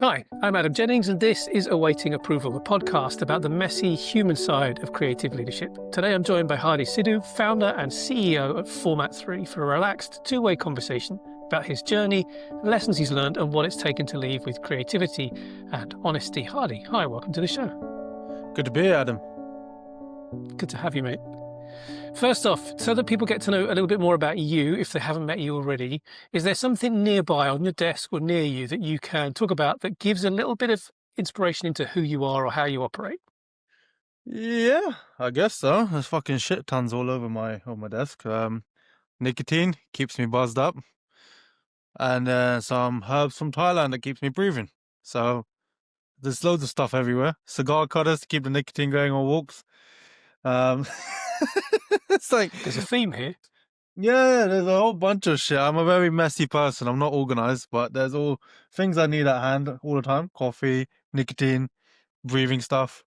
Hi, I'm Adam Jennings, and this is Awaiting Approval, a podcast about the messy human side of creative leadership. Today I'm joined by Sidhu, founder and CEO at Format 3, for a relaxed, two-way conversation about his journey, the lessons he's learned, and what it's taken to lead with creativity and honesty. Hardy, hi, welcome to the show. Good to be here, Adam. Good to have you, mate. First off, so that people get to know a little bit more about you, if they haven't met you already, is there something nearby on your desk or near you that you can talk about that gives a little bit of inspiration into who you are or how you operate? Yeah, I guess so. There's fucking shit tons all over my desk. Nicotine keeps me buzzed up, and some herbs from Thailand that keeps me breathing. So there's loads of stuff everywhere. Cigar cutters to keep the nicotine going on walks. Um, it's like There's a theme here. yeah, there's a whole bunch of shit. I'm a very messy person. I'm not organized, but there's all things I need at hand all the time: coffee, nicotine, breathing stuff.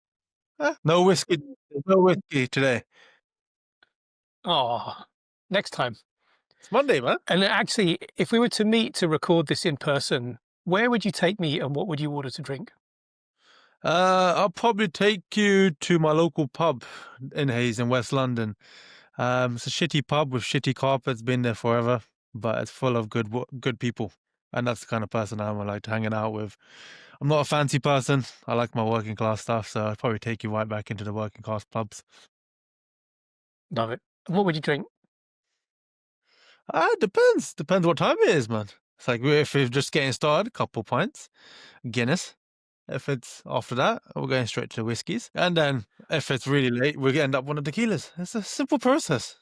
No whiskey. No whiskey today. Oh, next time. It's Monday, man. And actually, if we were to meet to record this in person, where would you take me and what would you order to drink? I'll probably take you to my local pub in Hayes in West London. It's a shitty pub with shitty carpets, been there forever, but it's full of good people. And that's the kind of person I like hanging out with. I'm not a fancy person. I like my working class stuff, so I'd probably take you right back into the working class pubs. Love it. And what would you drink? Depends. Depends what time it is, man. It's like if we're just getting started, a couple pints, Guinness. If it's after that, we're going straight to the whiskeys. And then if it's really late, we're going to end up one of the tequilas. It's a simple process.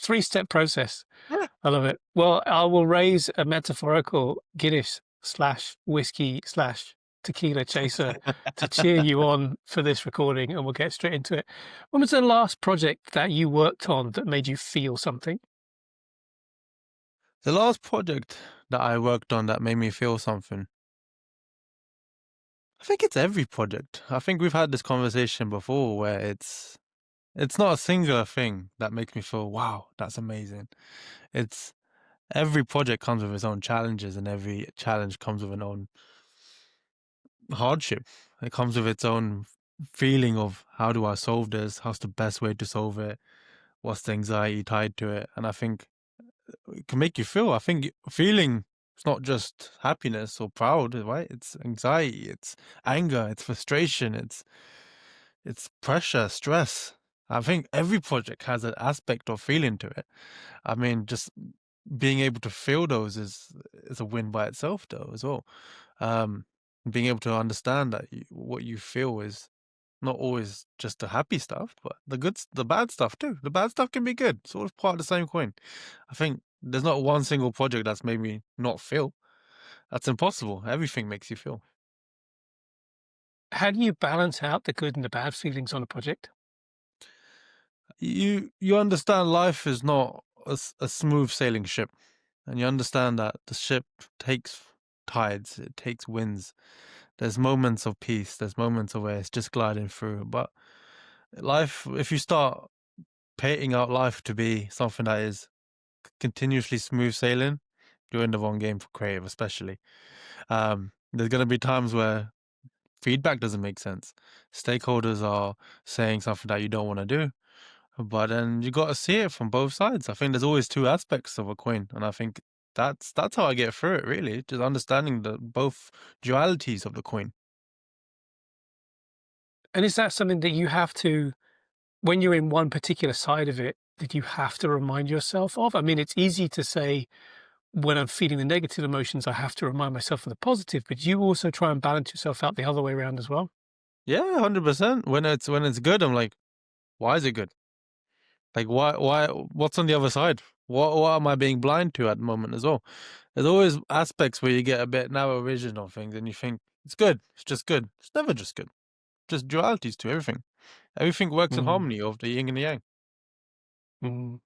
3-step process. Yeah. I love it. Well, I will raise a metaphorical Guinness/whiskey/tequila chaser to cheer you on for this recording, and we'll get straight into it. When was the last project that you worked on that made you feel something? The last project that I worked on that made me feel something. I think it's every project. I think we've had this conversation before where it's not a singular thing that makes me feel, wow, that's amazing. It's every project comes with its own challenges, and every challenge comes with an own hardship. It comes with its own feeling of how do I solve this? How's the best way to solve it? What's the anxiety tied to it? And I think it can make you feel. I think feeling it's not just happiness or proud, right? It's anxiety, it's anger, it's frustration, it's pressure, stress. I think every project has an aspect of feeling to it. I mean, just being able to feel those is a win by itself, though, as well. Being able to understand that what you feel is not always just the happy stuff, but the bad stuff too. The bad stuff can be good. It's all part of the same coin. I think there's not one single project that's made me not feel. That's impossible. Everything makes you feel. How do you balance out the good and the bad feelings on a project? You understand life is not a smooth sailing ship, and you understand that the ship takes tides, it takes winds. There's moments of peace, there's moments of where it's just gliding through. But life, if you start painting out life to be something that is continuously smooth sailing, you're in the wrong game for creative, especially. There's going to be times where feedback doesn't make sense. Stakeholders are saying something that you don't want to do, but then you got to see it from both sides. I think there's always two aspects of a coin, and I think that's how I get through it. Really, just understanding the both dualities of the coin. And is that something that you have to, when you're in one particular side of it, that you have to remind yourself of? I mean, it's easy to say, when I'm feeling the negative emotions, I have to remind myself of the positive, but you also try and balance yourself out the other way around as well. Yeah, 100%. When it's good, I'm like, why is it good? Like, why? What's on the other side? What am I being blind to at the moment as well? There's always aspects where you get a bit narrow vision of things, and you think it's good. It's just good. It's never just good. Just dualities to everything. Everything works in Mm. harmony of the yin and the yang. Mm.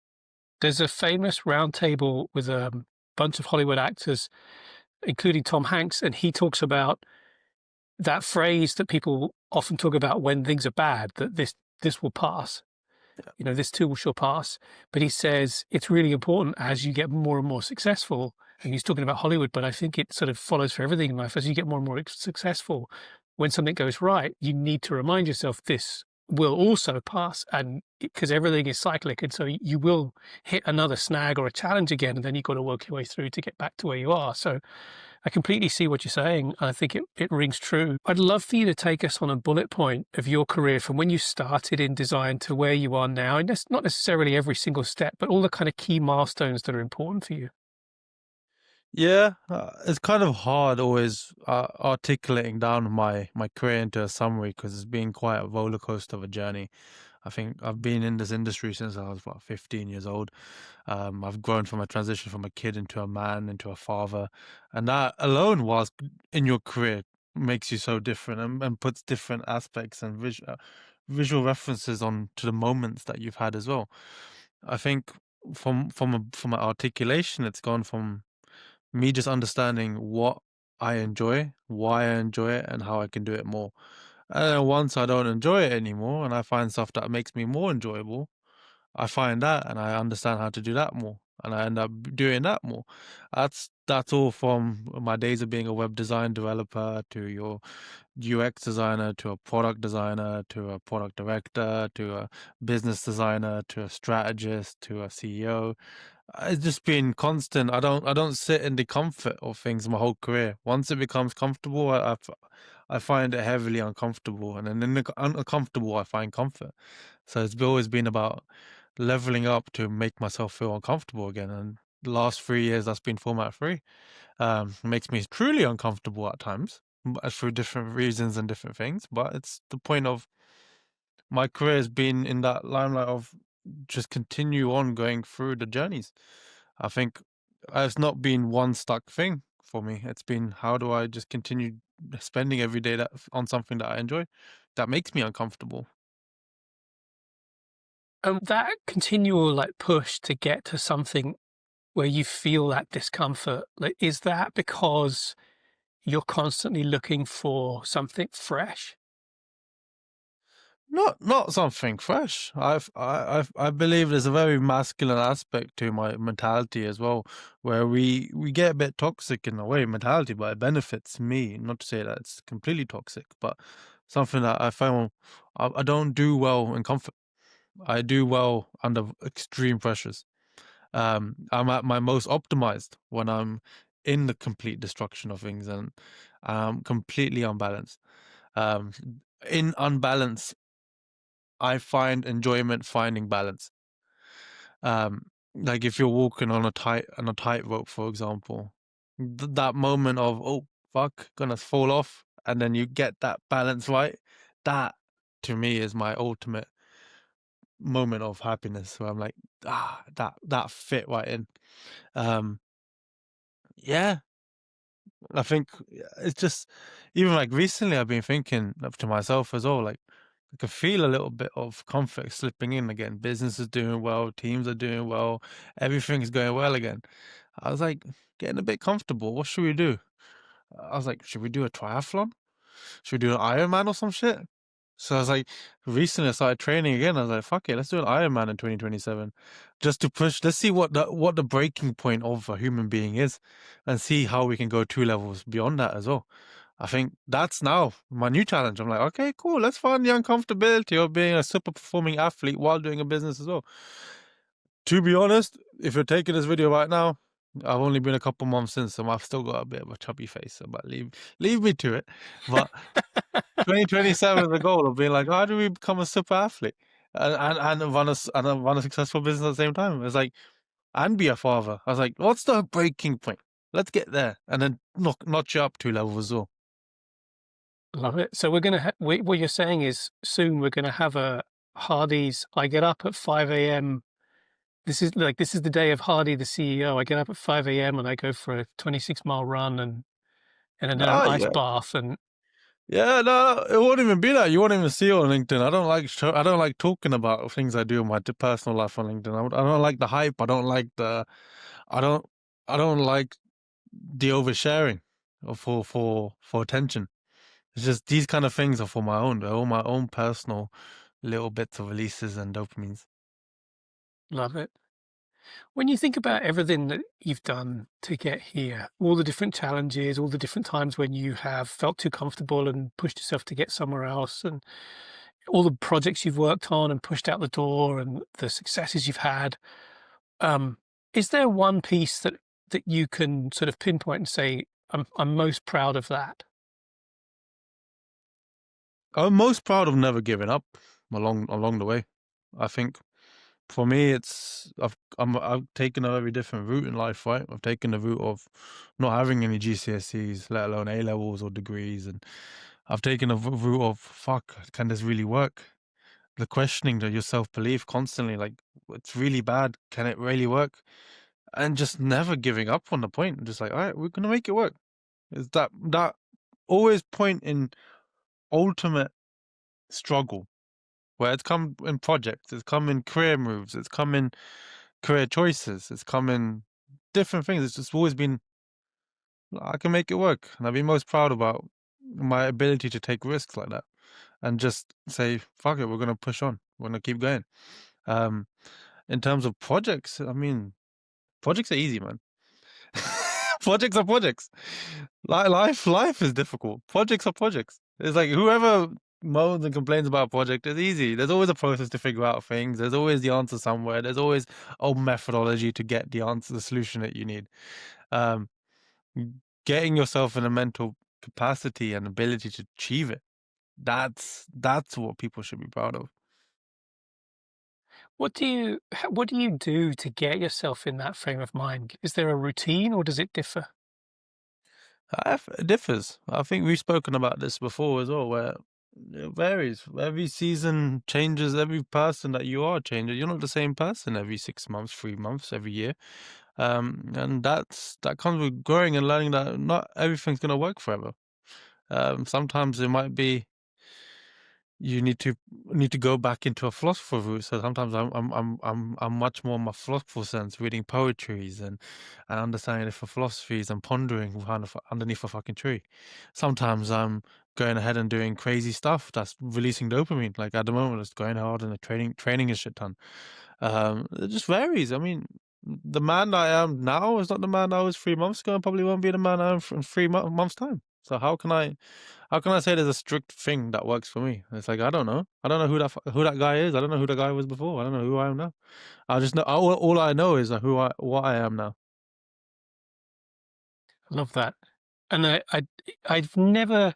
There's a famous round table with a bunch of Hollywood actors, including Tom Hanks, and he talks about that phrase that people often talk about when things are bad, that this will pass. Yeah. You know, this too shall pass. But he says it's really important as you get more and more successful and he's talking about Hollywood, but I think it sort of follows for everything in life. As you get more and more successful, when something goes right, you need to remind yourself this will also pass, and because everything is cyclic, and so you will hit another snag or a challenge again, and then you've got to work your way through to get back to where you are. So I completely see what you're saying. I think it rings true. I'd love for you to take us on a bullet point of your career from when you started in design to where you are now. And that's not necessarily every single step, but all the kind of key milestones that are important for you. Yeah, it's kind of hard always articulating down my career into a summary because it's been quite a roller coaster of a journey. I think I've been in this industry since I was about 15 years old. I've grown from a transition from a kid into a man, into a father, and that alone, whilst in your career, makes you so different and puts different aspects and visual references on to the moments that you've had as well. I think from an articulation, it's gone from me just understanding what I enjoy, why I enjoy it, and how I can do it more. And then once I don't enjoy it anymore and I find stuff that makes me more enjoyable, I find that and I understand how to do that more. And I end up doing that more. That's all from my days of being a web design developer to your UX designer to a product designer to a product director to a business designer to a strategist to a CEO. It's just been constant. I don't sit in the comfort of things my whole career. Once it becomes comfortable, I find it heavily uncomfortable, and then in the uncomfortable, I find comfort. So it's always been about leveling up to make myself feel uncomfortable again. And the last 3 years, that's been format free. Makes me truly uncomfortable at times for different reasons and different things. But it's the point of my career has been in that limelight of just continue on going through the journeys. I think it's not been one stuck thing for me. It's been how do I just continue spending every day on something that I enjoy that makes me uncomfortable. And that continual like push to get to something where you feel that discomfort, like, is that because you're constantly looking for something fresh? Not something fresh. I believe there's a very masculine aspect to my mentality as well, where we get a bit toxic in a way mentality, but it benefits me. Not to say that it's completely toxic, but something that I found I don't do well in comfort. I do well under extreme pressures. I'm at my most optimized when I'm in the complete destruction of things and I'm completely unbalanced. Um, in unbalance I find enjoyment finding balance. Like if you're walking on a tightrope, for example, that moment of oh fuck, gonna fall off, and then you get that balance right. That to me is my ultimate moment of happiness, where I'm like, that fit right in. Um, yeah, I think it's just even like recently I've been thinking up to myself as well, like I can feel a little bit of comfort slipping in again. Business is doing well, teams are doing well, everything's going well again. I was like getting a bit comfortable. What should we do? I was like, should we do a triathlon? Should we do an Ironman or some shit? So I was like, recently I started training again. I was like, fuck it, let's do an Ironman in 2027, just to push. Let's see what the breaking point of a human being is, and see how we can go 2 levels beyond that as well. I think that's now my new challenge. I'm like, okay, cool. Let's find the uncomfortability of being a super performing athlete while doing a business as well. To be honest, if you're taking this video right now, I've only been a couple months in, so I've still got a bit of a chubby face. So, but leave me to it. But 2027 is the goal of being like, how do we become a super athlete and run a successful business at the same time? It's like, and be a father. I was like, what's the breaking point? Let's get there, and then notch you up 2 levels as well. Love it. So we're gonna what you're saying is soon we're gonna have a Hardy's. I get up at 5 a.m. This is the day of Hardy, the CEO. I get up at 5 a.m. and I go for a 26-mile run and then an Oh ice yeah, bath. And yeah. No, it won't even be that. You won't even see it on LinkedIn. I don't like talking about things I do in my personal life on LinkedIn. I don't like the hype. I don't I don't like the oversharing for attention. It's just these kind of things are for my own. They're all my own personal little bits of releases and dopamines. love it. When you think about everything that you've done to get here, all the different challenges, all the different times when you have felt too comfortable and pushed yourself to get somewhere else, and all the projects you've worked on and pushed out the door and the successes you've had, um, is there one piece that you can sort of pinpoint and say, I'm most proud of that? I'm most proud of never giving up along the way. I think for me, I've taken a very different route in life, right? I've taken the route of not having any GCSEs, let alone A levels or degrees, and I've taken a route of fuck, can this really work? The questioning to your self belief constantly, like it's really bad. Can it really work? And just never giving up on the point. Just like, all right, we're gonna make it work. It's that always point in ultimate struggle where it's come in projects, it's come in career moves, it's come in career choices, it's come in different things. It's just always been, I can make it work. And I've been most proud about my ability to take risks like that and just say, fuck it, we're going to push on. We're going to keep going. Um, in terms of projects, I mean, projects are easy, man. Projects are projects. Life is difficult. Projects are projects. It's like whoever moans and complains about a project is easy. There's always a process to figure out things. There's always the answer somewhere. There's always a methodology to get the answer, the solution that you need. Um, getting yourself in a mental capacity and ability to achieve it. That's what people should be proud of. What do you do to get yourself in that frame of mind? Is there a routine or does it differ? It differs. I think we've spoken about this before as well, where it varies. Every season changes. Every person that you are changes. You're not the same person every 6 months, 3 months, every year. And that comes with growing and learning that not everything's gonna work forever. Sometimes it might be you need to go back into a philosopher route. So sometimes I'm much more in my philosophical sense, reading poetries and understanding different philosophies and pondering underneath a fucking tree. Sometimes I'm going ahead and doing crazy stuff that's releasing dopamine. Like at the moment, it's going hard and the training a shit ton. It just varies. I mean, the man I am now is not the man I was 3 months ago, and probably won't be the man I am in 3 months time. So how can I say there's a strict thing that works for me? It's like I don't know. I don't know who that guy is. I don't know who the guy was before. I don't know who I am now. I just know all I know is what I am now. I love that. And I've never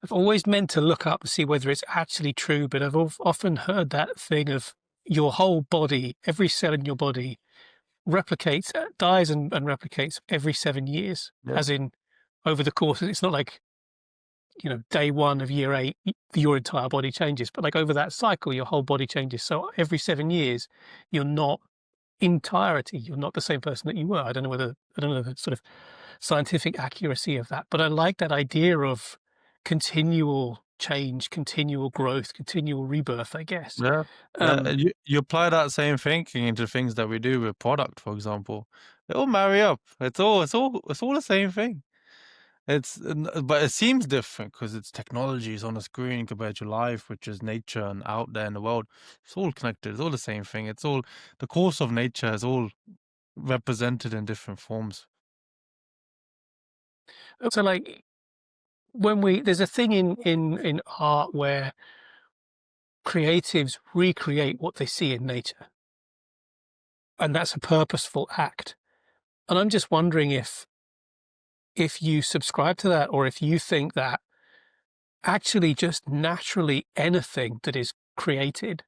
I've always meant to look up to see whether it's actually true, but I've often heard that thing of your whole body, every cell in your body replicates, dies and replicates every 7 years, Yeah, as in over the course. It's not like, day one of year eight, your entire body changes, but like over that cycle, your whole body changes. So every 7 years, you're not entirety, you're not the same person that you were. I don't know the sort of scientific accuracy of that, but I like that idea of continual change, continual growth, continual rebirth, I guess. yeah, yeah. Um, You apply that same thinking into things that we do with product, for example. They all marry up. It's all the same thing. But it seems different because it's technology is on a screen compared to life, which is nature and out there in the world. It's all connected. It's all the same thing. It's all the course of nature is all represented in different forms. so like there's a thing in art where creatives recreate what they see in nature, and that's a purposeful act. And I'm just wondering if you subscribe to that, or if you think that actually just naturally anything that is created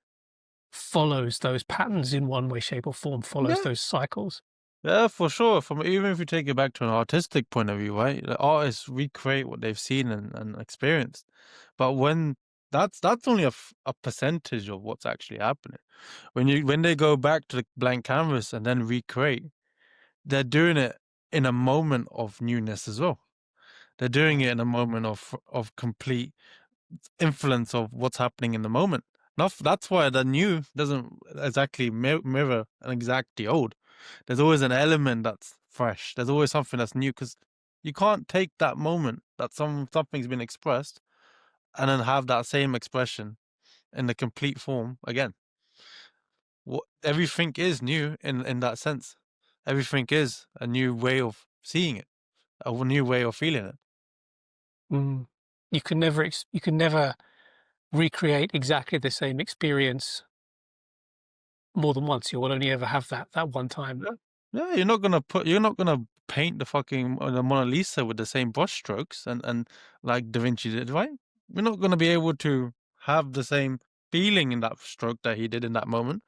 follows those patterns in one way, shape, or form, follows Yeah, those cycles. yeah, for sure. From even if you take it back to an artistic point of view, right? The artists recreate what they've seen and experienced, but when that's only a percentage of what's actually happening. When they go back to the blank canvas and then recreate, they're doing it in a moment of newness as well. They're doing it in a moment of complete influence of what's happening in the moment. That's why the new doesn't exactly mirror an exact the old. There's always an element that's fresh. There's always something that's new because you can't take that moment that something's been expressed and then have that same expression in the complete form again. everything is new in that sense. Everything is a new way of seeing it, a new way of feeling it. Mm. You can never recreate exactly the same experience more than once. You will only ever have that one time. Yeah, yeah. You're not gonna paint the fucking the Mona Lisa with the same brush strokes and like Da Vinci did, right? You're not gonna be able to have the same feeling in that stroke that he did in that moment.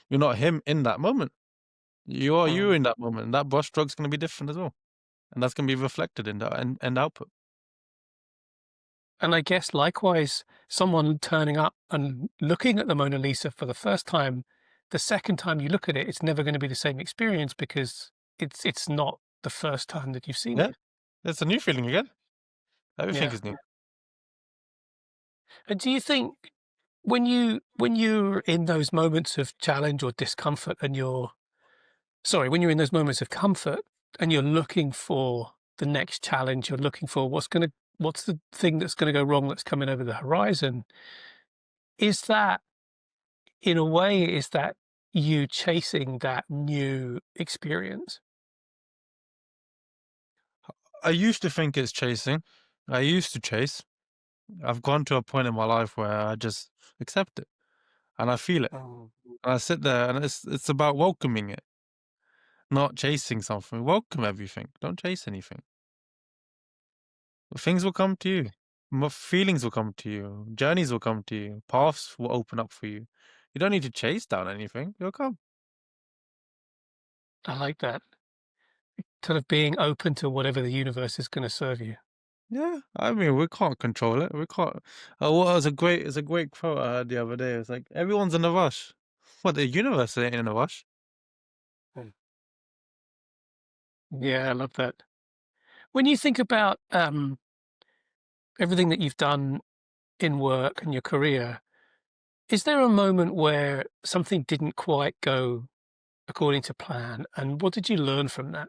You're not him in that moment. You are you Mm. in that moment, and that brush stroke's gonna be different as well, and that's gonna be reflected in the end output. And I guess likewise, someone turning up and looking at the Mona Lisa for the first time, the second time you look at it, it's never going to be the same experience because it's not the first time that you've seen Yeah, it. it's a new feeling again. Everything Yeah. is new. And do you think when you're in those moments of challenge or discomfort and you're sorry, when you're in those moments of comfort and you're looking for the next challenge, you're looking for what's the thing that's going to go wrong that's coming over the horizon, is that in a way, is that you chasing that new experience? I used to think it's chasing. I used to chase. I've gone to a point in my life where I just accept it and I feel it. Oh. And I sit there and it's about welcoming it, not chasing something. Welcome everything. Don't chase anything. Things will come to you. Feelings will come to you. Journeys will come to you. Paths will open up for you. You don't need to chase down anything. They'll come. I like that. Sort of being open to whatever the universe is gonna serve you. Yeah, I mean, we can't control it. We can't. What was a great, it's a great quote I heard the other day. It's like everyone's in a rush. What the universe ain't in a rush. Mm. Yeah, I love that. When you think about, everything that you've done in work and your career, is there a moment where something didn't quite go according to plan, and what did you learn from that?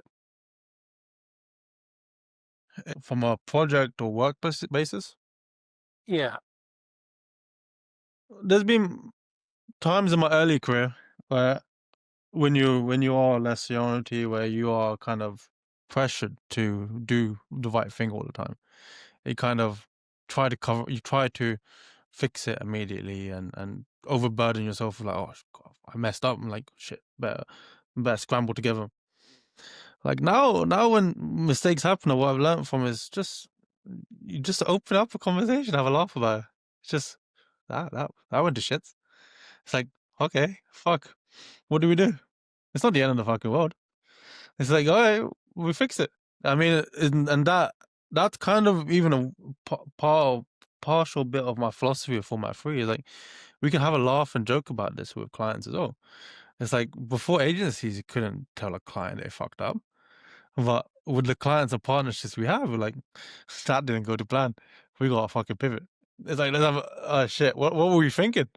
From a project or work basis. Yeah. There's been times in my early career where when you are less seniority, where you are kind of pressured to do the right thing all the time. You kind of you try to fix it immediately and overburden yourself with like, oh God, I messed up. I'm like, shit, better scramble together. Like now when mistakes happen, or what I've learned from is just you just open up a conversation, have a laugh about it. It's just that went to shit. It's like, okay, fuck. What do we do? It's not the end of the fucking world. It's like, all right, we fix it. I mean, and that's kind of even a partial bit of my philosophy of Format 3 is like, we can have a laugh and joke about this with clients as well. It's like, before agencies, you couldn't tell a client they fucked up. But with the clients and partnerships we have, we're like, that didn't go to plan. We got a fucking pivot. It's like, let's have shit. What were we thinking?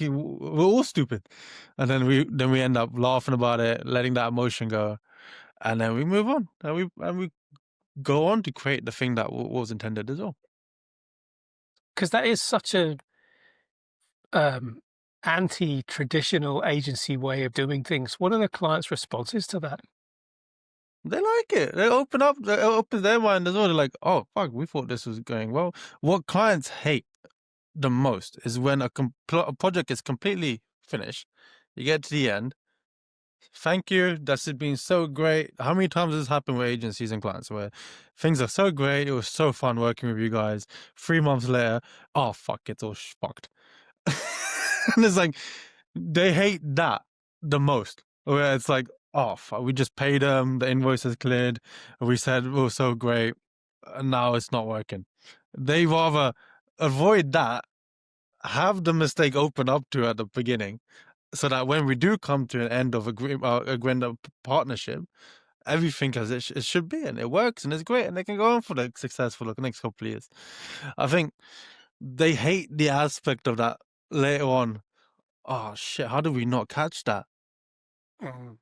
We're all stupid. And then we end up laughing about it, letting that emotion go, and then we move on, and we go on to create the thing that was intended as well. Because that is such a, um, anti-traditional agency way of doing things. What are the clients' responses to that? They like it. They open their mind as well. They're like, oh fuck, we thought this was going well. What clients hate the most is when a project is completely finished. You get to the end. Thank you. That's been so great. How many times has this happened with agencies and clients where things are so great? It was so fun working with you guys. 3 months later, oh fuck, it's all fucked. And it's like, they hate that the most. Where it's like, oh fuck, we just paid them, the invoice is cleared, we said it was so great, and now it's not working. They rather avoid that, have the mistake open up to at the beginning, so that when we do come to an end of agreement partnership, everything as it should be, and it works and it's great, and they can go on for the successful the next couple of years. I think they hate the aspect of that later on. Oh shit! How do we not catch that? Mm.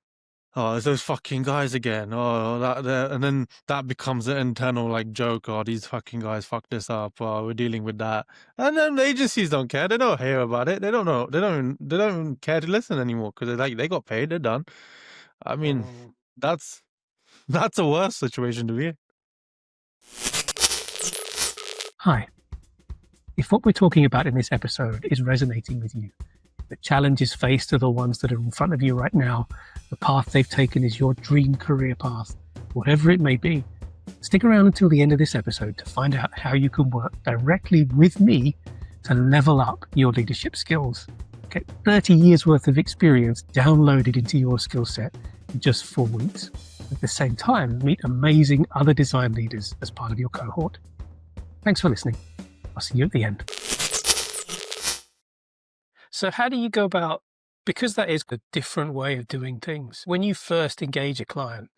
oh, it's those fucking guys again. Oh, and then that becomes an internal like joke. Oh, these fucking guys fucked this up. Oh, we're dealing with that. And then the agencies don't care. They don't hear about it. They don't know. They don't even care to listen anymore because they got paid. They're done. I mean, that's that's a worse situation to be in. Hi. If what we're talking about in this episode is resonating with you, the challenges faced are the ones that are in front of you right now, the path they've taken is your dream career path, whatever it may be, stick around until the end of this episode to find out how you can work directly with me to level up your leadership skills. Get 30 years worth of experience downloaded into your skill set in just 4 weeks. At the same time, meet amazing other design leaders as part of your cohort. Thanks for listening. I'll see you at the end. So how do you go about, because that is a different way of doing things, when you first engage a client,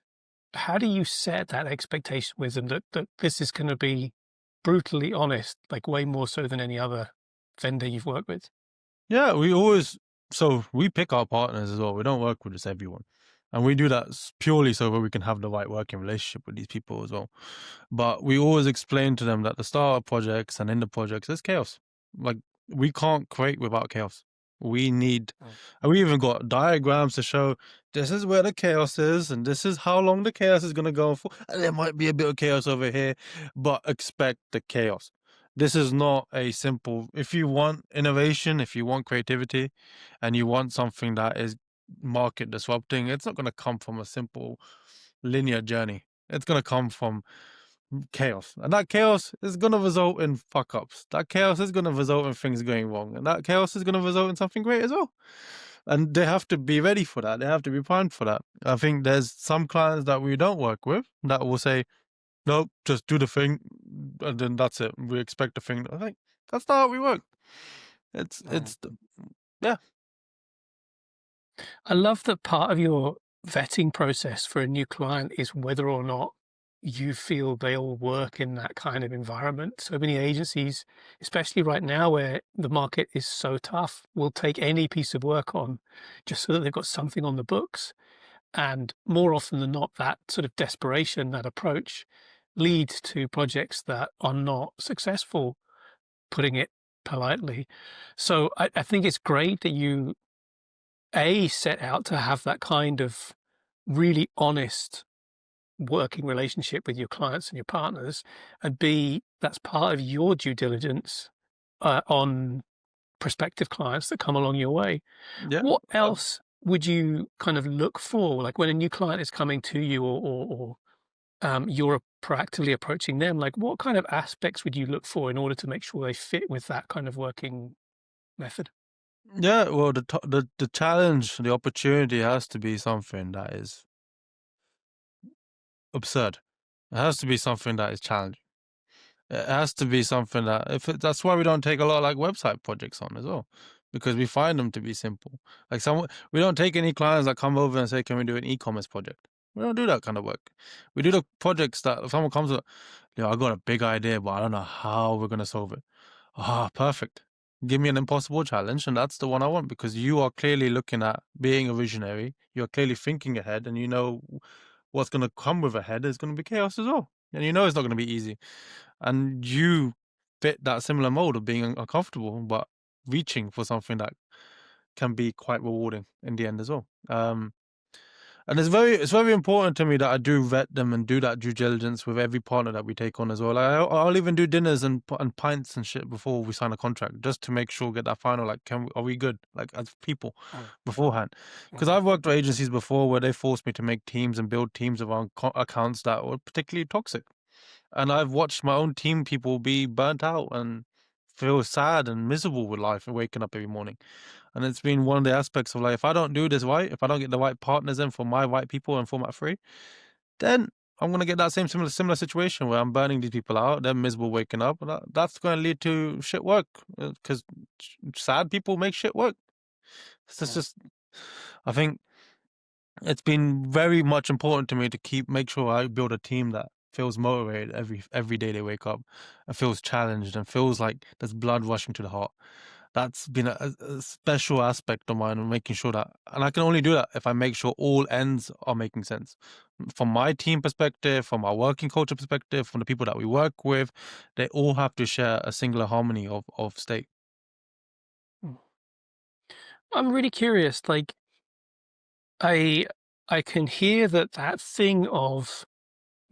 how do you set that expectation with them that this is going to be brutally honest, like way more so than any other vendor you've worked with? Yeah, we pick our partners as well. We don't work with just everyone. And we do that purely so that we can have the right working relationship with these people as well. But we always explain to them that the start of projects and in the projects, there's chaos. Like, we can't create without chaos. We need, and we even got diagrams to show this is where the chaos is, and this is how long the chaos is going to go for. And there might be a bit of chaos over here, but expect the chaos. This is not a simple, if you want innovation, if you want creativity, and you want something that is market disrupting, it's not going to come from a simple linear journey. It's going to come from chaos, and that chaos is going to result in fuck ups. That chaos is going to result in things going wrong, and that chaos is going to result in something great as well. And they have to be ready for that. They have to be primed for that. I think there's some clients that we don't work with that will say, nope, just do the thing, and then that's it. We expect the thing. I think that's not how we work. Yeah. I love that part of your vetting process for a new client is whether or not you feel they'll work in that kind of environment. So many agencies, especially right now where the market is so tough, will take any piece of work on just so that they've got something on the books. And more often than not, that sort of desperation, that approach leads to projects that are not successful, putting it politely. So I think it's great that you set out to have that kind of really honest working relationship with your clients and your partners, and B, that's part of your due diligence on prospective clients that come along your way. Yeah. What else would you kind of look for, like when a new client is coming to you, or you're proactively approaching them? Like, what kind of aspects would you look for in order to make sure they fit with that kind of working method? Yeah, well, the challenge, the opportunity has to be something that is absurd. It has to be something that is challenging. It has to be something that that's why we don't take a lot of like website projects on as well, because we find them to be simple. Like we don't take any clients that come over and say, "Can we do an e-commerce project?" We don't do that kind of work. We do the projects that if someone comes with, I got a big idea, but I don't know how we're gonna solve it. Ah, perfect. Give me an impossible challenge, and that's the one I want, because you are clearly looking at being a visionary. You're clearly thinking ahead, and you know what's going to come with ahead is going to be chaos as well. And you know it's not going to be easy. And you fit that similar mode of being uncomfortable, but reaching for something that can be quite rewarding in the end as well. And it's very important to me that I do vet them and do that due diligence with every partner that we take on as well. Like I'll even do dinners and pints and shit before we sign a contract, just to make sure, get that final, like, are we good, like, as people beforehand? Because I've worked with agencies before where they forced me to make teams and build teams around accounts that were particularly toxic, and I've watched my own team people be burnt out and feel sad and miserable with life and waking up every morning. And it's been one of the aspects of, like, if I don't do this right, if I don't get the right partners in for my right people and format free, then I'm going to get that same similar situation where I'm burning these people out. They're miserable waking up. And that's going to lead to shit work, because sad people make shit work. It's just, I think it's been very much important to me to make sure I build a team that feels motivated every day they wake up, and feels challenged and feels like there's blood rushing to the heart. That's been a special aspect of mine, making sure that, and I can only do that if I make sure all ends are making sense. From my team perspective, from our working culture perspective, from the people that we work with, they all have to share a singular harmony of state. Mm. I'm really curious. Like, I I can hear that thing of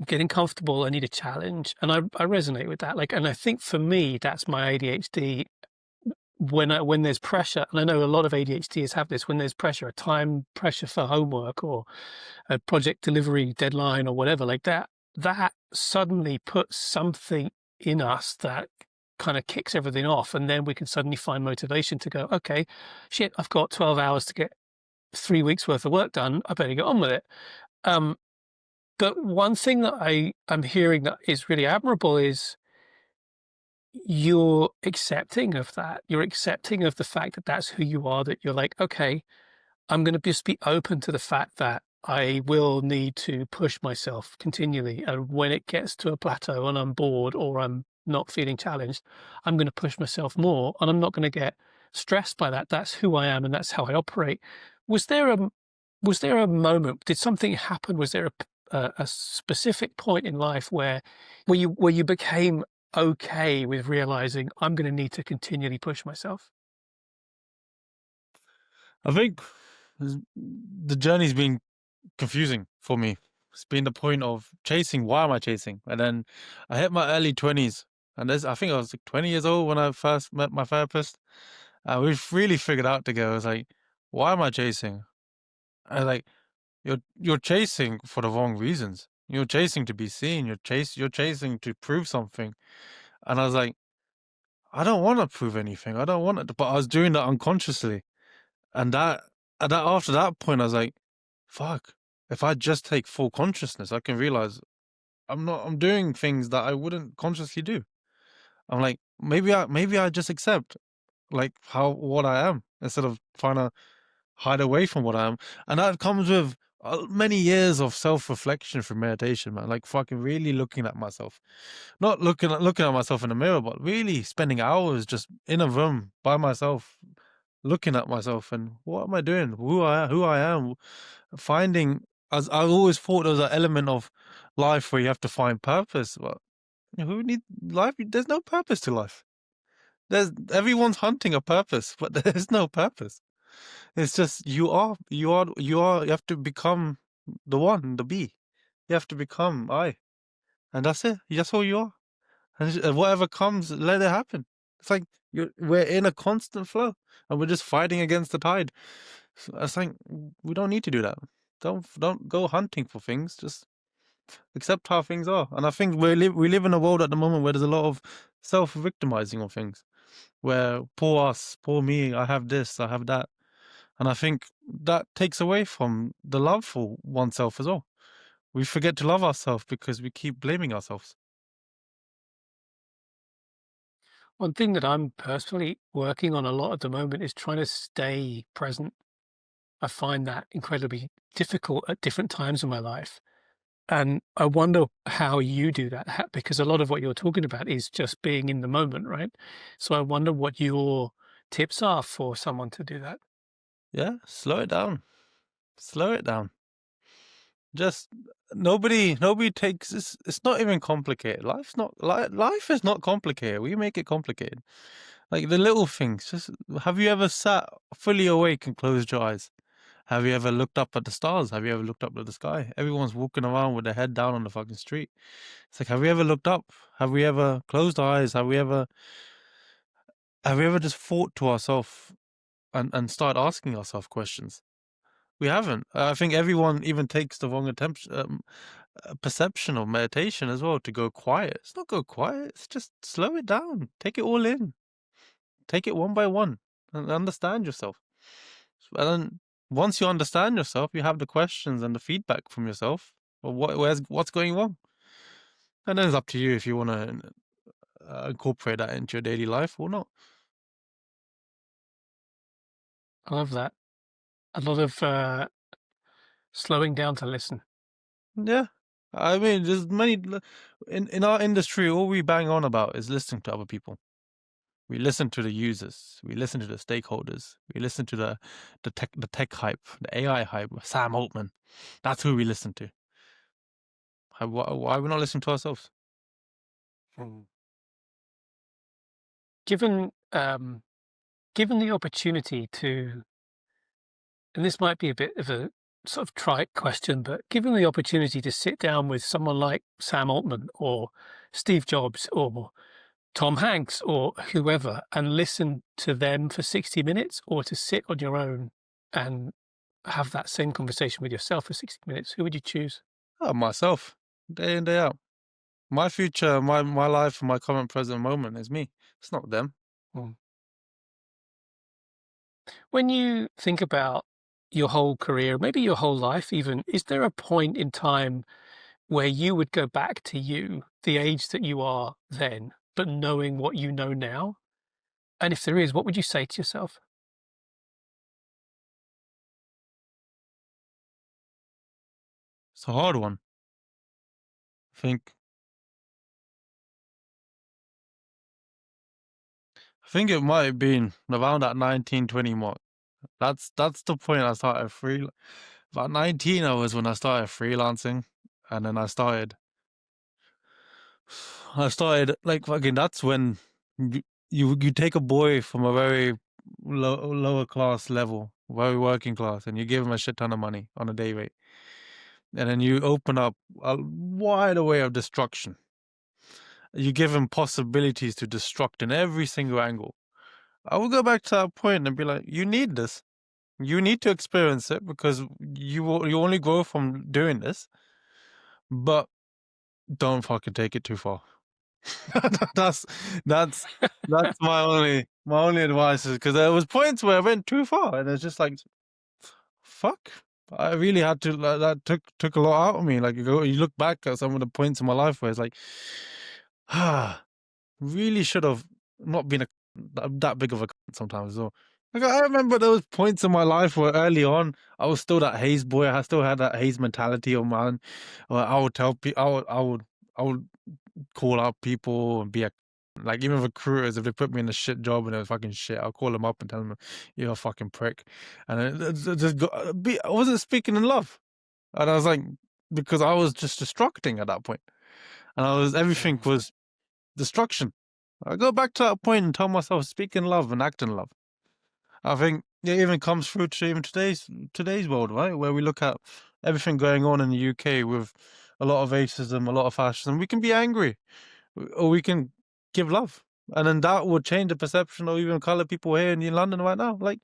getting comfortable. I need a challenge, and I resonate with that. Like, and I think for me, that's my ADHD. When there's pressure, and I know a lot of ADHDers have this, when there's pressure, a time pressure for homework or a project delivery deadline or whatever like that, that suddenly puts something in us that kind of kicks everything off, and then we can suddenly find motivation to go, okay, shit, I've got 12 hours to get 3 weeks worth of work done. I better get on with it. Um, but one thing that I'm hearing that is really admirable is you're accepting of that. You're accepting of the fact that that's who you are, that you're like, okay, I'm going to just be open to the fact that I will need to push myself continually. And when it gets to a plateau and I'm bored or I'm not feeling challenged, I'm going to push myself more and I'm not going to get stressed by that. That's who I am and that's how I operate. Was there a, was there a moment? Did something happen? Was there a specific point in life where you became okay with realizing I'm going to need to continually push myself? I think the journey's been confusing for me. It's been the point of chasing. Why am I chasing? And then I hit my early 20s, and I think I was like 20 years old when I first met my therapist. And we've really figured out together. It's like, why am I chasing? And like, you're chasing for the wrong reasons. You're chasing to be seen. You're chasing to prove something. And I was like, I don't want to prove anything. I don't want it. But I was doing that unconsciously. And that after that point, I was like, fuck. If I just take full consciousness, I can realize I'm doing things that I wouldn't consciously do. I'm like, maybe I just accept like what I am instead of trying to hide away from what I am. And that comes with many years of self-reflection through meditation, man. Like fucking really looking at myself, not looking at myself in the mirror, but really spending hours just in a room by myself, looking at myself and what am I doing? Who I am, finding. As I've always thought, there's an element of life where you have to find purpose. Well, who need life? There's no purpose to life. Everyone's hunting a purpose, but there's no purpose. It's just you have to become the one, the bee. You have to become I, and that's it. That's all you are. And whatever comes, let it happen. It's like we're in a constant flow, and we're just fighting against the tide. So it's like we don't need to do that. Don't go hunting for things. Just accept how things are. And I think we live in a world at the moment where there's a lot of self-victimizing of things. Where poor us, poor me, I have this, I have that. And I think that takes away from the love for oneself as well. We forget to love ourselves because we keep blaming ourselves. One thing that I'm personally working on a lot at the moment is trying to stay present. I find that incredibly difficult at different times in my life. And I wonder how you do that, because a lot of what you're talking about is just being in the moment, right? So I wonder what your tips are for someone to do that. Yeah, slow it down. Slow it down. Just nobody takes this. It's not even complicated. Life is not complicated. We make it complicated. Like the little things. Just have you ever sat fully awake and closed your eyes? Have you ever looked up at the stars? Have you ever looked up at the sky? Everyone's walking around with their head down on the fucking street. It's like, have we ever looked up? Have we ever closed our eyes? Have we ever just thought to ourselves and start asking ourselves questions? We haven't. I think everyone even takes the wrong perception of meditation as well, to go quiet. It's not go quiet. It's just slow it down. Take it all in. Take it one by one and understand yourself. And then once you understand yourself, you have the questions and the feedback from yourself. Well, what's going wrong? And then it's up to you if you want to incorporate that into your daily life or not. I love that. A lot of slowing down to listen. Yeah. I mean, there's many in our industry. All we bang on about is listening to other people. We listen to the users. We listen to the stakeholders. We listen to the tech hype, the AI hype. Sam Altman. That's who we listen to. Why are we not listening to ourselves? Given given the opportunity to, and this might be a bit of a sort of trite question, but given the opportunity to sit down with someone like Sam Altman or Steve Jobs or Tom Hanks or whoever and listen to them for 60 minutes, or to sit on your own and have that same conversation with yourself for 60 minutes, who would you choose? Oh, myself, day in, day out. My future, my life, and my current present moment is me. It's not them. Mm. When you think about your whole career, maybe your whole life even, is there a point in time where you would go back to you, the age that you are then, but knowing what you know now? And if there is, what would you say to yourself? It's a hard one. I think it might have been around that 19, 20 mark. That's the point I started about 19 I was when I started freelancing, and then I started like fucking. That's when you take a boy from a very lower class level, very working class, and you give him a shit ton of money on a day rate, and then you open up a wide array of destruction. You give him possibilities to destruct in every single angle. I will go back to that point and be like, you need this. You need to experience it because you only grow from doing this, but don't fucking take it too far. that's that's that's my only advice, is because there was points where I went too far and it's just like, fuck. I really had to. That took a lot out of me. Like, you look back at some of the points in my life where it's like, really should have not been that big of a cunt sometimes as well. Like, I remember there was points in my life where early on I was still that haze boy. I still had that haze mentality of mine. Where I would tell people, I would call out people and be like, even recruiters, if they put me in a shit job and it was fucking shit, I'll call them up and tell them, you're a fucking prick. And I wasn't speaking in love. And I was like, because I was just destructing at that point. And everything was destruction. I go back to that point and tell myself, speak in love and act in love. I think it even comes through to even today's world, right? Where we look at everything going on in the UK with a lot of racism, a lot of fascism. We can be angry, or we can give love, and then that will change the perception of even colored people here in London right now. Like,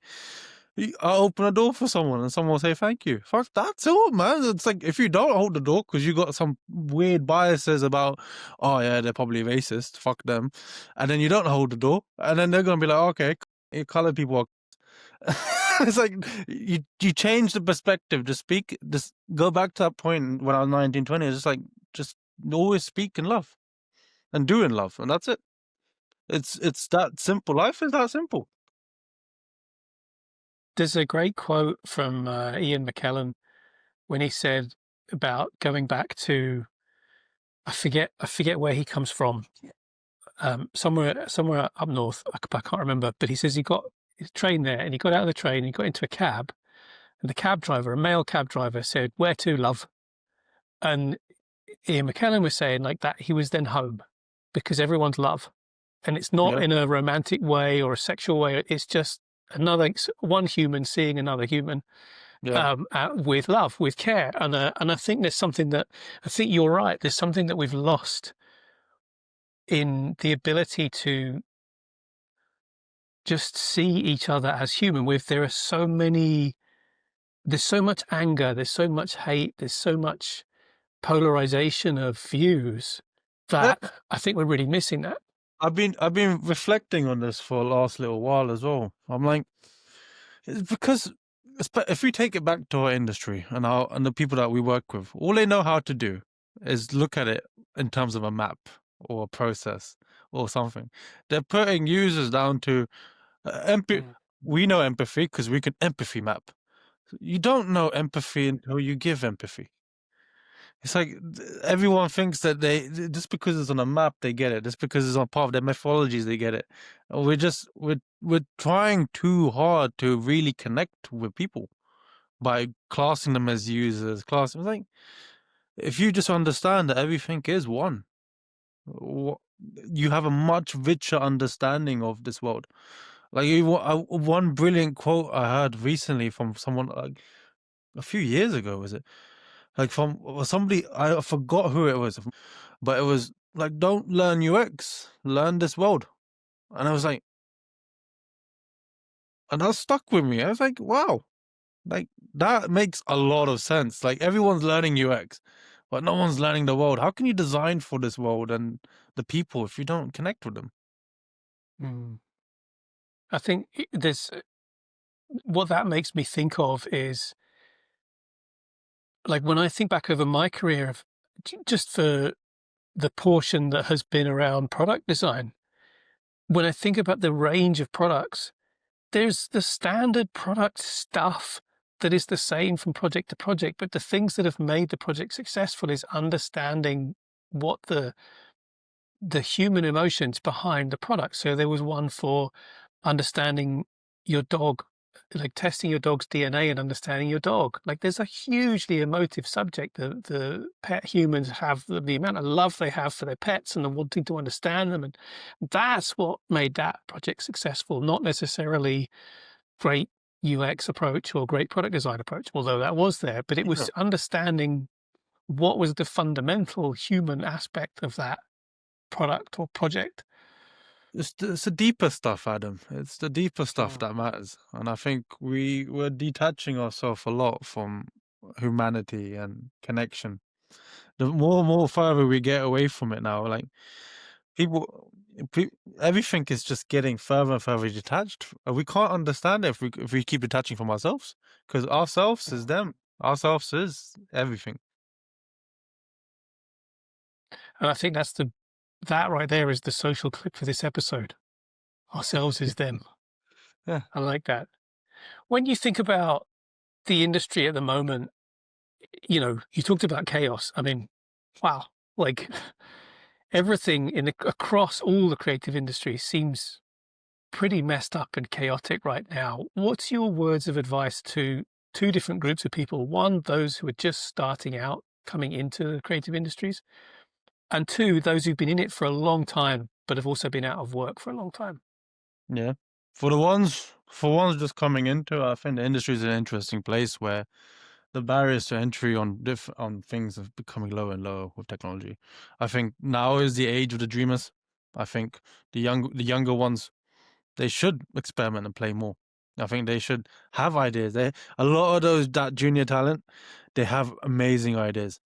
I'll open a door for someone and someone will say thank you. Fuck, that's all, man. It's like, if you don't hold the door because you got some weird biases about, oh yeah, they're probably racist, fuck them, and then you don't hold the door, and then they're gonna be like, okay, colored people are. It's like, you change the perspective. Just go back to that point when I was 19, 20. It's just like, just always speak in love and do in love, and that's it. It's that simple. Life is that simple. There's a great quote from Ian McKellen when he said about going back to, I forget where he comes from, somewhere up north. I can't remember, but he says he got his train there and he got out of the train and he got into a cab, and the cab driver, a male cab driver, said, "Where to, love?" And Ian McKellen was saying like that he was then home, because everyone's love, and it's not Yeah, in a romantic way or a sexual way. It's just one human seeing another human, yeah. with love, with care, and I think there's something that, I think you're right. There's something that we've lost in the ability to just see each other as human. There's so much anger, there's so much hate, there's so much polarization of views Eh, that I think we're really missing that. I've been reflecting on this for the last little while as well. I'm like, it's because if we take it back to our industry and the people that we work with, all they know how to do is look at it in terms of a map or a process or something. They're putting users down to empathy. We know empathy because we can empathy map. You don't know empathy until you give empathy. It's like everyone thinks that just because it's on a map they get it, just because it's on part of their methodologies they get it. We're trying too hard to really connect with people by classing them as users. Like, if you just understand that everything is one, you have a much richer understanding of this world. Like, one brilliant quote I heard recently from someone, like a few years ago, was it? Like, from somebody, I forgot who it was, but it was like, don't learn UX, learn this world. And I was like, and that stuck with me. I was like, wow, like that makes a lot of sense. Like, everyone's learning UX, but no one's learning the world. How can you design for this world and the people if you don't connect with them? Mm. I think there's what that makes me think of is like when I think back over my career of just for the portion that has been around product design, when I think about the range of products, there's the standard product stuff that is the same from project to project, but the things that have made the project successful is understanding what the human emotions behind the product. So there was one for understanding your dog, like testing your dog's DNA and understanding your dog. Like, there's a hugely emotive subject. The pet humans have the amount of love they have for their pets and the wanting to understand them. And that's what made that project successful, not necessarily great UX approach or great product design approach, although that was there, but it Yeah. was understanding what was the fundamental human aspect of that product or project. It's the deeper stuff, Adam. It's the deeper stuff Mm. that matters. And I think we're detaching ourselves a lot from humanity and connection. The more and more further we get away from it now, like, people, pe- everything is just getting further and further detached. We can't understand it if we keep detaching from ourselves, because ourselves is them. Ourselves is everything. And I think that right there is the social clip for this episode. Ourselves is them. Yeah. I like that. When you think about the industry at the moment, you talked about chaos. I mean, wow, like everything across all the creative industry seems pretty messed up and chaotic right now. What's your words of advice to two different groups of people? One, those who are just starting out, coming into the creative industries, and two, those who've been in it for a long time, but have also been out of work for a long time. Yeah. For ones just coming into it, I think the industry is an interesting place where the barriers to entry on things are becoming lower and lower with technology. I think now is the age of the dreamers. I think the younger ones, they should experiment and play more. I think they should have ideas. A lot of that junior talent, they have amazing ideas.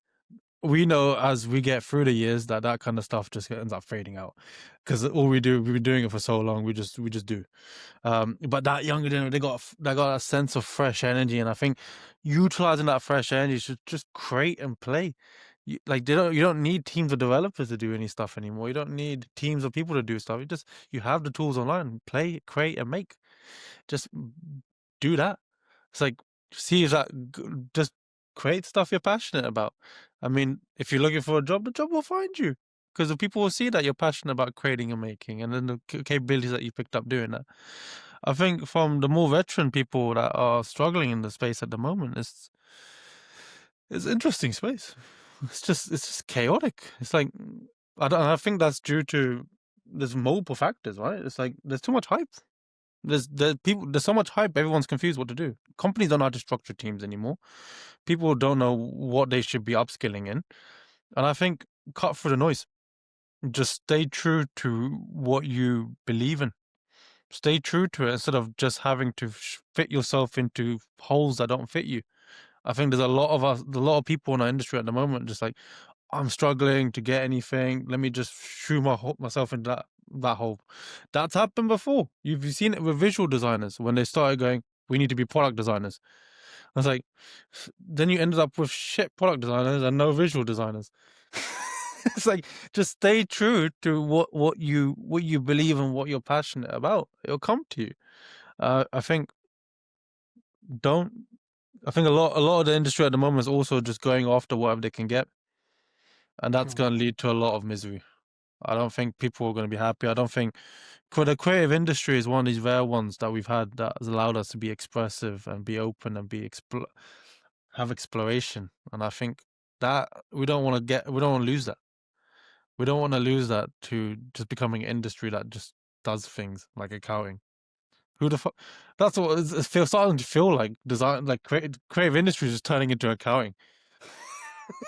We know as we get through the years that kind of stuff just ends up fading out, because we've been doing it for so long. We just do. But that younger generation, they got a sense of fresh energy, and I think utilizing that fresh energy should just create and play. You don't need teams of developers to do any stuff anymore. You don't need teams of people to do stuff. You have the tools online. Play, create, and make. Just do that. It's like, see if just create stuff you're passionate about. I mean, if you're looking for a job, the job will find you, because the people will see that you're passionate about creating and making, and then the capabilities that you picked up doing that. I think from the more veteran people that are struggling in the space at the moment, it's interesting space. It's just chaotic. It's like, I think that's due to there's multiple factors, right? It's like there's too much hype. There's so much hype. Everyone's confused what to do. Companies don't know how to structure teams anymore. People don't know what they should be upskilling in, and I think cut through the noise. Just stay true to what you believe in. Stay true to it instead of just having to fit yourself into holes that don't fit you. I think there's a lot of people in our industry at the moment, just like, I'm struggling to get anything. Let me just shoe myself into that hole. That's happened before. You've seen it with visual designers when they started going, we need to be product designers. I was like, then you ended up with shit product designers and no visual designers. It's like, just stay true to what you believe and what you're passionate about. It'll come to you. I think don't. I think a lot of the industry at the moment is also just going after whatever they can get. and that's going to lead to a lot of misery. I don't think people are going to be happy. I don't think the creative industry is one of these rare ones that we've had that has allowed us to be expressive and be open and have exploration. And I think that we don't want to lose that. We don't want to lose that to just becoming an industry that just does things like accounting. Who the fuck? That's what it's starting to feel like. Design, like creative industry is just turning into accounting.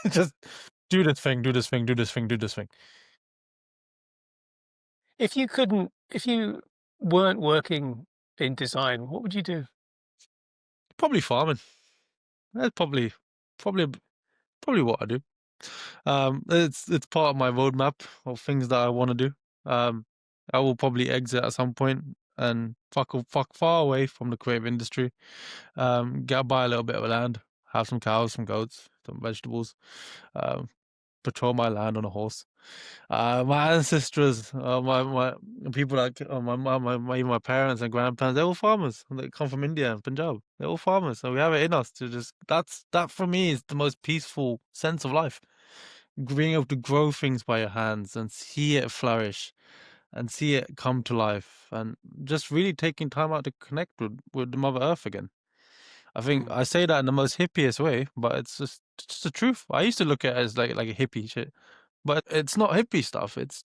Just do this thing, do this thing, do this thing, do this thing. If you weren't working in design, what would you do? Probably farming. That's probably what I do. It's part of my roadmap of things that I want to do. I will probably exit at some point and fuck far away from the creative industry. Buy a little bit of land, have some cows, some goats, some vegetables. Patrol my land on a horse. My ancestors, my people like my parents and grandparents, they're all farmers. They come from India and Punjab. They're all farmers, so we have it in us to just. That for me is the most peaceful sense of life. Being able to grow things by your hands and see it flourish, and see it come to life, and just really taking time out to connect with the Mother Earth again. I think I say that in the most hippiest way, but it's just the truth. I used to look at it as like a hippie shit, but it's not hippie stuff. It's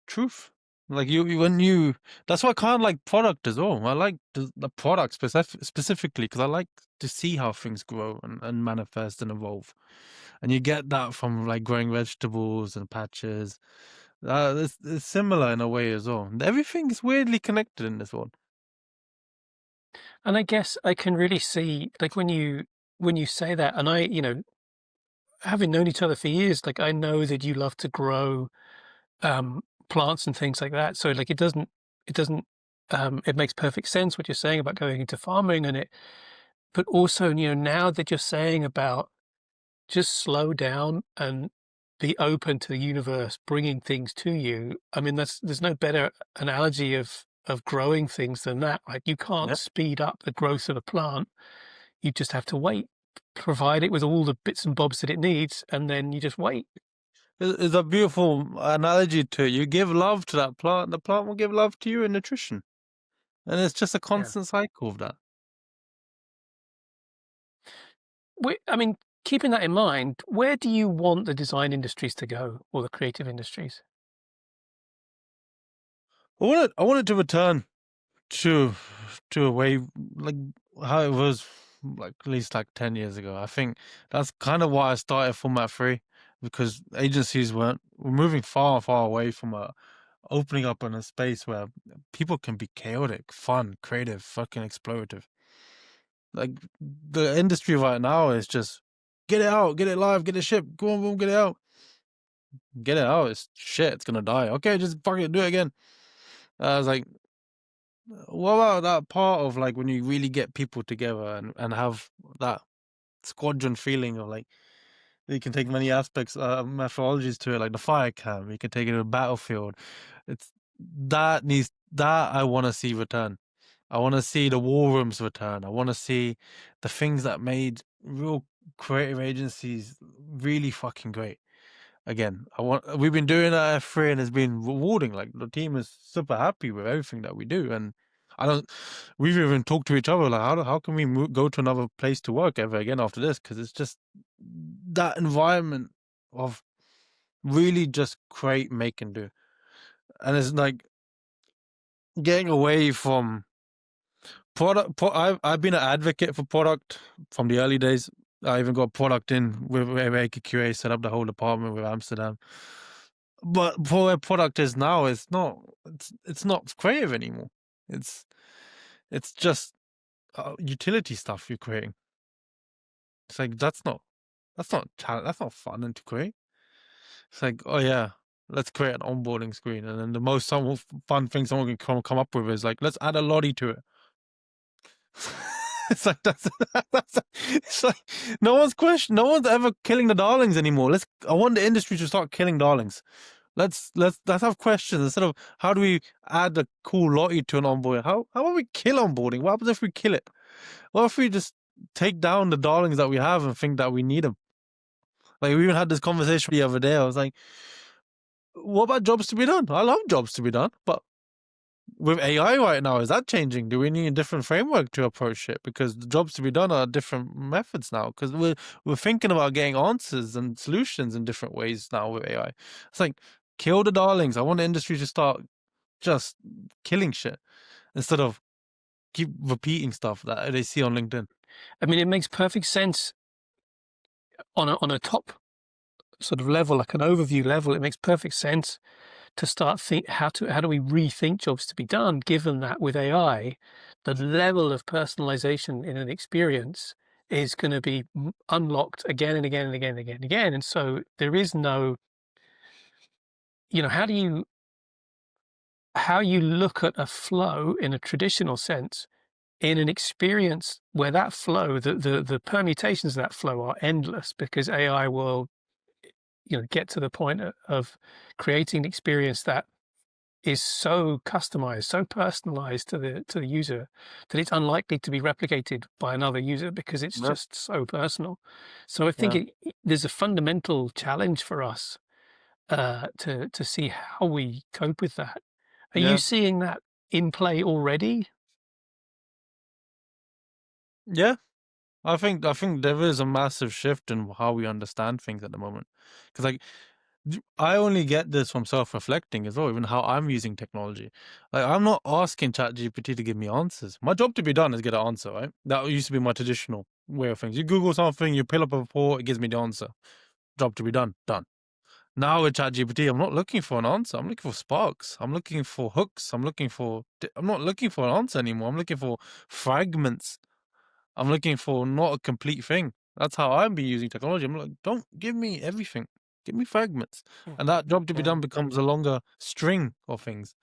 truth. Like when you that's why I kind of like product as well. I like the product specifically because I like to see how things grow and manifest and evolve. And you get that from like growing vegetables and patches. It's similar in a way as well. Everything is weirdly connected in this one. And I guess I can really see, like, when you say that, and I, having known each other for years, like, I know that you love to grow plants and things like that. So like it doesn't it makes perfect sense what you're saying about going into farming but also, now that you're saying about just slow down and be open to the universe bringing things to you. I mean, there's no better analogy of growing things than that. Like, you can't speed up the growth of a plant. You just have to wait, provide it with all the bits and bobs that it needs, and then you just wait. It's a beautiful analogy to it. You give love to that plant, the plant will give love to you in nutrition. And it's just a constant cycle of that. I mean, keeping that in mind, where do you want the design industries to go, or the creative industries? I want it to return to a way like how it was like at least like 10 years ago. I think that's kind of why I started Format 3, because agencies were moving far away from opening up in a space where people can be chaotic, fun, creative, fucking explorative. Like the industry right now is just get it out, get it live, get it shipped, go on, boom, get it out. Get it out, it's shit, it's gonna die. Okay, just fucking do it again. I was like, what about that part of like when you really get people together and have that squadron feeling of like you can take many aspects, methodologies to it, like the fire camp, you can take it to a battlefield. It's that I want to see return. I want to see the war rooms return. I want to see the things that made real creative agencies really fucking great. Again, we've been doing that at F3 and it's been rewarding. Like the team is super happy with everything that we do, and we've even talked to each other like how can we go to another place to work ever again after this, because it's just that environment of really just create, make, and do, and it's like getting away from product. I've been an advocate for product from the early days. I even got product in with where QA set up the whole department with Amsterdam. But for where product is now, it's not creative anymore. It's just utility stuff you're creating. It's like that's not fun and to create. It's like, oh yeah, let's create an onboarding screen, and then the most fun thing someone can come up with is like, let's add a lottie to it. It's like it's like no one's ever killing the darlings anymore. I want the industry to start killing darlings. Let's have questions instead of how do we add a cool lottie to an onboarding? How about we kill onboarding? What happens if we kill it? What if we just take down the darlings that we have and think that we need them? Like we even had this conversation the other day. I was like, what about jobs to be done? I love jobs to be done, but with AI right now, is that changing? Do we need a different framework to approach it? Because the jobs to be done are different methods now. Because we're thinking about getting answers and solutions in different ways now with AI. It's like kill the darlings. I want the industry to start just killing shit instead of keep repeating stuff that they see on LinkedIn. I mean, it makes perfect sense on a top sort of level, like an overview level. It makes perfect sense to start how do we rethink jobs to be done, given that with AI, the level of personalization in an experience is going to be unlocked again and again and again and again and again. And so there is no, how you look at a flow in a traditional sense in an experience where that flow, the permutations of that flow are endless, because AI will, get to the point of creating an experience that is so customized, so personalized to the user, that it's unlikely to be replicated by another user because it's Yeah. just so personal. So I think Yeah. there's a fundamental challenge for us to see how we cope with that. Are you Yeah. seeing that in play already? Yeah. I think there is a massive shift in how we understand things at the moment. Because like I only get this from self-reflecting as well, even how I'm using technology. Like I'm not asking ChatGPT to give me answers. My job to be done is get an answer, right? That used to be my traditional way of things. You Google something, you pull up a report, it gives me the answer. Job to be done, done. Now with ChatGPT, I'm not looking for an answer. I'm looking for sparks. I'm looking for hooks. I'm not looking for an answer anymore. I'm looking for fragments. I'm looking for not a complete thing. That's how I'm be using technology. I'm like, don't give me everything. Give me fragments. And that job to be done becomes a longer string of things.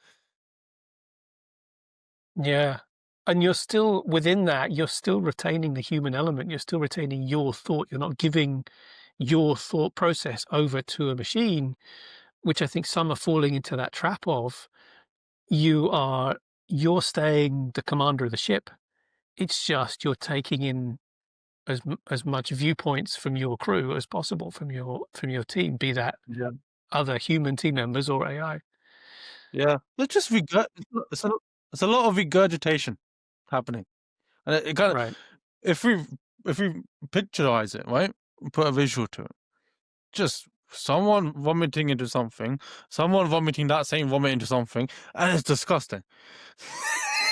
Yeah. And you're still within that, you're still retaining the human element. You're still retaining your thought. You're not giving your thought process over to a machine, which I think some are falling into that trap of. You're staying the commander of the ship. It's just you're taking in as much viewpoints from your crew as possible, from your team, be that Yeah. other human team members or AI. Yeah. Let's just it's a, it's a lot of regurgitation happening. And it kind of, Right. if we picturize it, right? Put a visual to it. Just someone vomiting into something, someone vomiting that same vomit into something, and it's disgusting.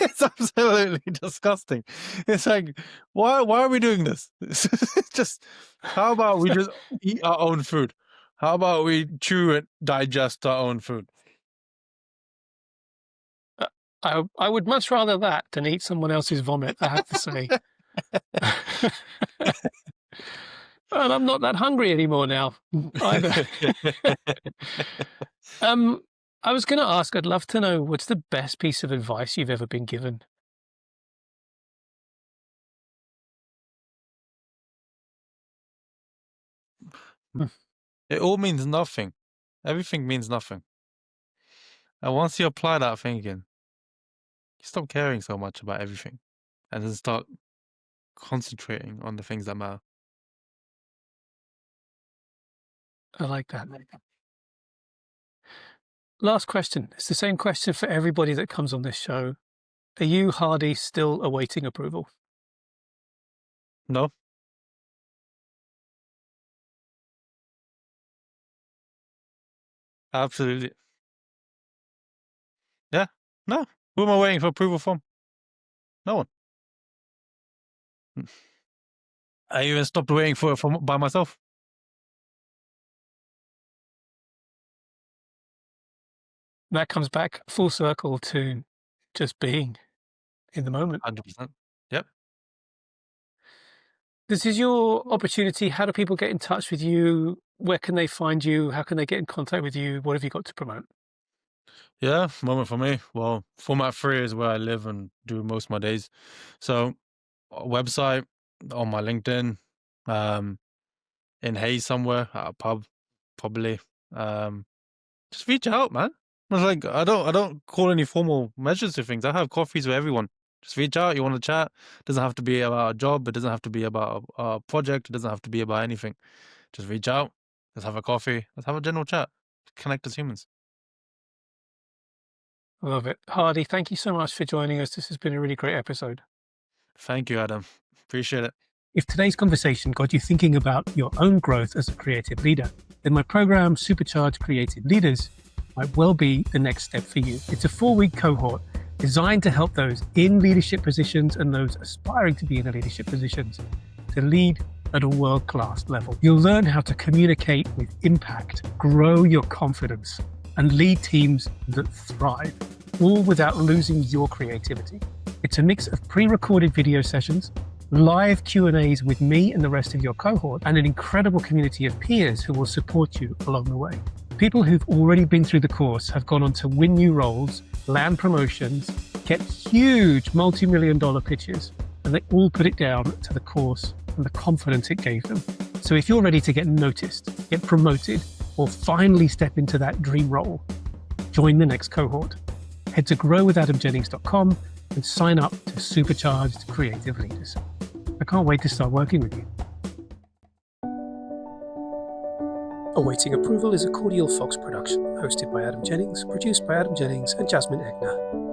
It's absolutely disgusting. It's like, why are we doing this? It's just, how about we just eat our own food? How about we chew and digest our own food? I would much rather that than eat someone else's vomit, I have to say. And I'm not that hungry anymore now either. I was going to ask, I'd love to know, what's the best piece of advice you've ever been given? Hmm. It all means nothing. Everything means nothing. And once you apply that thinking, you stop caring so much about everything and then start concentrating on the things that matter. I like that. Last question. It's the same question for everybody that comes on this show. Are you, Hardy, still awaiting approval? No, absolutely. Yeah, no. Who am I waiting for approval from? No one. I even stopped waiting for it from by myself. That comes back full circle to just being in the moment. 100%. Yep. This is your opportunity. How do people get in touch with you? Where can they find you? How can they get in contact with you? What have you got to promote? Yeah, moment for me. Well, format 3 is where I live and do most of my days. So, a website, on my LinkedIn, um, in Hayes somewhere at a pub, probably. Um, just reach out, man. I was like, I don't call any formal measures to things. I have coffees with everyone. Just reach out. You want to chat? It doesn't have to be about a job. It doesn't have to be about a project. It doesn't have to be about anything. Just reach out. Let's have a coffee. Let's have a general chat. Connect as humans. I love it. Hardy, thank you so much for joining us. This has been a really great episode. Thank you, Adam. Appreciate it. If today's conversation got you thinking about your own growth as a creative leader, then my program, Supercharged Creative Leaders, might well be the next step for you. It's a 4-week cohort designed to help those in leadership positions and those aspiring to be in leadership positions to lead at a world-class level. You'll learn how to communicate with impact, grow your confidence, and lead teams that thrive, all without losing your creativity. It's a mix of pre-recorded video sessions, live Q&As with me and the rest of your cohort, and an incredible community of peers who will support you along the way. People who've already been through the course have gone on to win new roles, land promotions, get huge multi-million-dollar pitches, and they all put it down to the course and the confidence it gave them. So if you're ready to get noticed, get promoted, or finally step into that dream role, join the next cohort. Head to growwithadamjennings.com and sign up to Supercharged Creative Leaders. I can't wait to start working with you. Awaiting Approval is a Cordial Fox production, hosted by Adam Jennings, produced by Adam Jennings and Jasmine Egner.